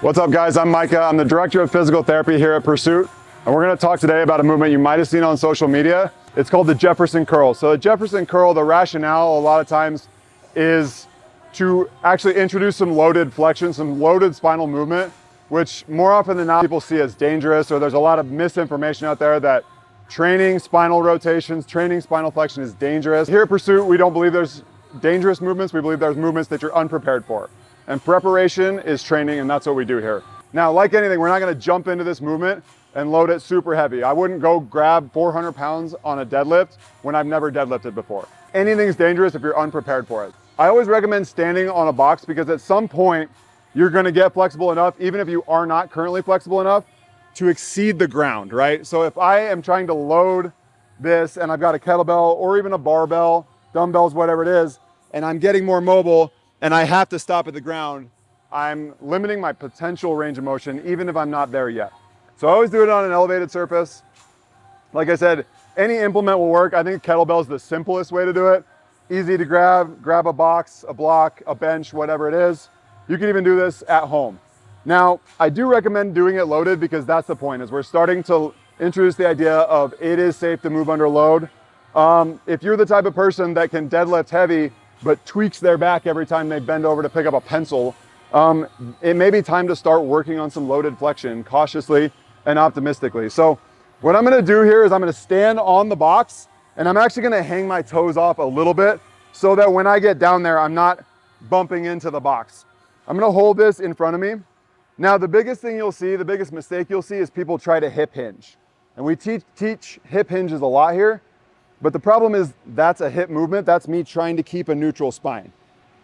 What's up, guys? I'm Micah. I'm the Director of Physical Therapy here at Pursuit, and we're going to talk today about a movement you might have seen on social media. It's called the Jefferson curl. So the Jefferson curl, the rationale a lot of times is to actually introduce some loaded flexion, some loaded spinal movement, which more often than not people see as dangerous, or there's a lot of misinformation out there that training spinal rotations, training spinal flexion is dangerous. Here at Pursuit, we don't believe there's dangerous movements. We believe there's movements that you're unprepared for. And preparation is training, and that's what we do here. Now, like anything, we're not gonna jump into this movement and load it super heavy. I wouldn't go grab 400 pounds on a deadlift when I've never deadlifted before. Anything's dangerous if you're unprepared for it. I always recommend standing on a box because at some point, you're gonna get flexible enough, even if you are not currently flexible enough, to exceed the ground, right? So if I am trying to load this and I've got a kettlebell or even a barbell, dumbbells, whatever it is, and I'm getting more mobile, and I have to stop at the ground, I'm limiting my potential range of motion, even if I'm not there yet. So I always do it on an elevated surface. Like I said, any implement will work. I think kettlebell is the simplest way to do it. Easy to grab a box, a block, a bench, whatever it is. You can even do this at home. Now, I do recommend doing it loaded because that's the point, is we're starting to introduce the idea of it is safe to move under load. If you're the type of person that can deadlift heavy, but tweaks their back every time they bend over to pick up a pencil, it may be time to start working on some loaded flexion cautiously and optimistically. So what I'm gonna do here is I'm gonna stand on the box and I'm actually gonna hang my toes off a little bit so that when I get down there, I'm not bumping into the box. I'm gonna hold this in front of me. Now, the biggest thing you'll see, the biggest mistake you'll see is people try to hip hinge. And we teach hip hinges a lot here. But the problem is that's a hip movement. That's me trying to keep a neutral spine.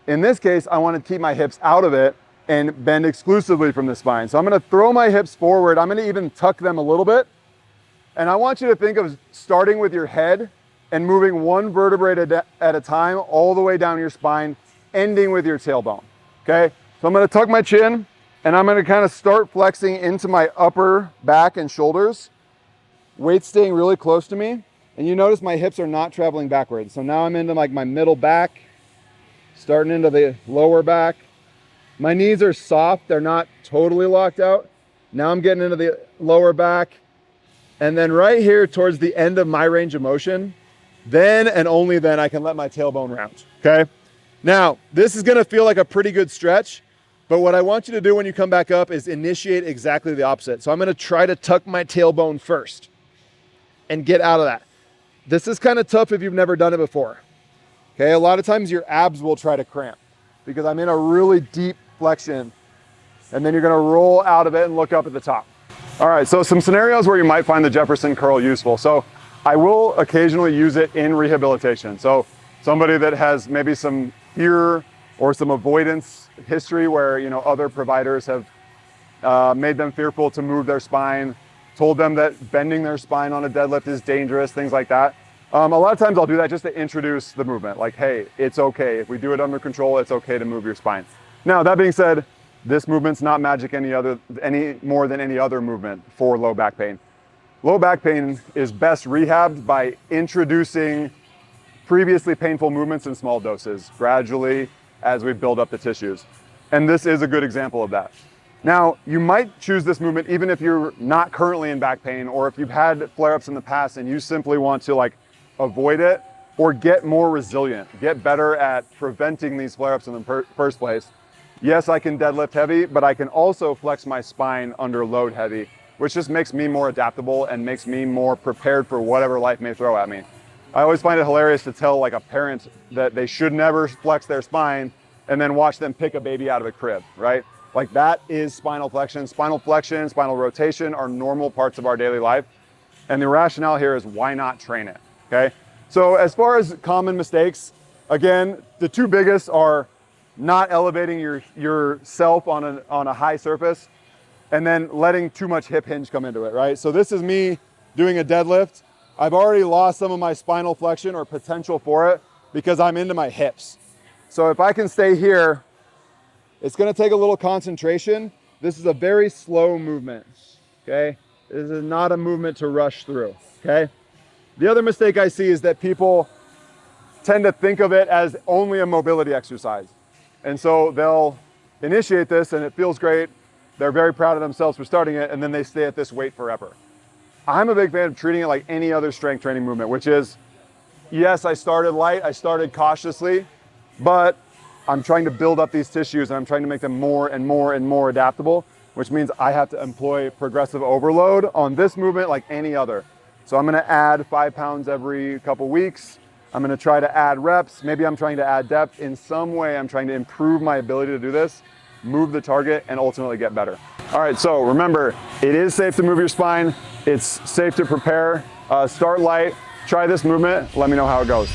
In this case, I want to keep my hips out of it and bend exclusively from the spine. So I'm going to throw my hips forward. I'm going to even tuck them a little bit. And I want you to think of starting with your head and moving one vertebrae at a time all the way down your spine, ending with your tailbone. Okay? So I'm going to tuck my chin and I'm going to kind of start flexing into my upper back and shoulders. Weight staying really close to me. And you notice my hips are not traveling backwards. So now I'm into like my middle back, starting into the lower back. My knees are soft, they're not totally locked out. Now I'm getting into the lower back. And then right here towards the end of my range of motion, then and only then I can let my tailbone round, okay? Now, this is gonna feel like a pretty good stretch, but what I want you to do when you come back up is initiate exactly the opposite. So I'm gonna try to tuck my tailbone first and get out of that. This is kind of tough if you've never done it before. Okay, a lot of times your abs will try to cramp because I'm in a really deep flexion and then you're gonna roll out of it and look up at the top. All right, so some scenarios where you might find the Jefferson curl useful. So I will occasionally use it in rehabilitation. So somebody that has maybe some fear or some avoidance history where other providers have made them fearful to move their spine, told them that bending their spine on a deadlift is dangerous, things like that. A lot of times I'll do that just to introduce the movement. Like, hey, it's okay. If we do it under control, it's okay to move your spine. Now, that being said, this movement's not magic any more than any other movement for low back pain. Low back pain is best rehabbed by introducing previously painful movements in small doses, gradually as we build up the tissues. And this is a good example of that. Now, you might choose this movement even if you're not currently in back pain, or if you've had flare-ups in the past and you simply want to avoid it or get more resilient, get better at preventing these flare-ups in the first place. Yes, I can deadlift heavy, but I can also flex my spine under load heavy, which just makes me more adaptable and makes me more prepared for whatever life may throw at me. I always find it hilarious to tell a parent that they should never flex their spine and then watch them pick a baby out of a crib, right? That is spinal flexion. Spinal flexion, spinal rotation are normal parts of our daily life. And the rationale here is why not train it, okay? So as far as common mistakes, again, the two biggest are not elevating yourself on a high surface and then letting too much hip hinge come into it, right? So this is me doing a deadlift. I've already lost some of my spinal flexion or potential for it because I'm into my hips. So if I can stay here, it's gonna take a little concentration. This is a very slow movement, okay? This is not a movement to rush through, okay? The other mistake I see is that people tend to think of it as only a mobility exercise. And so they'll initiate this and it feels great. they're very proud of themselves for starting it, and then they stay at this weight forever. I'm a big fan of treating it like any other strength training movement, which is, yes, I started light, I started cautiously, but I'm trying to build up these tissues and I'm trying to make them more and more and more adaptable, which means I have to employ progressive overload on this movement like any other. So I'm gonna add 5 pounds every couple weeks. I'm gonna try to add reps. Maybe I'm trying to add depth. In some way, I'm trying to improve my ability to do this, move the target, and ultimately get better. All right, so remember, it is safe to move your spine. It's safe to prepare. Start light, try this movement. Let me know how it goes.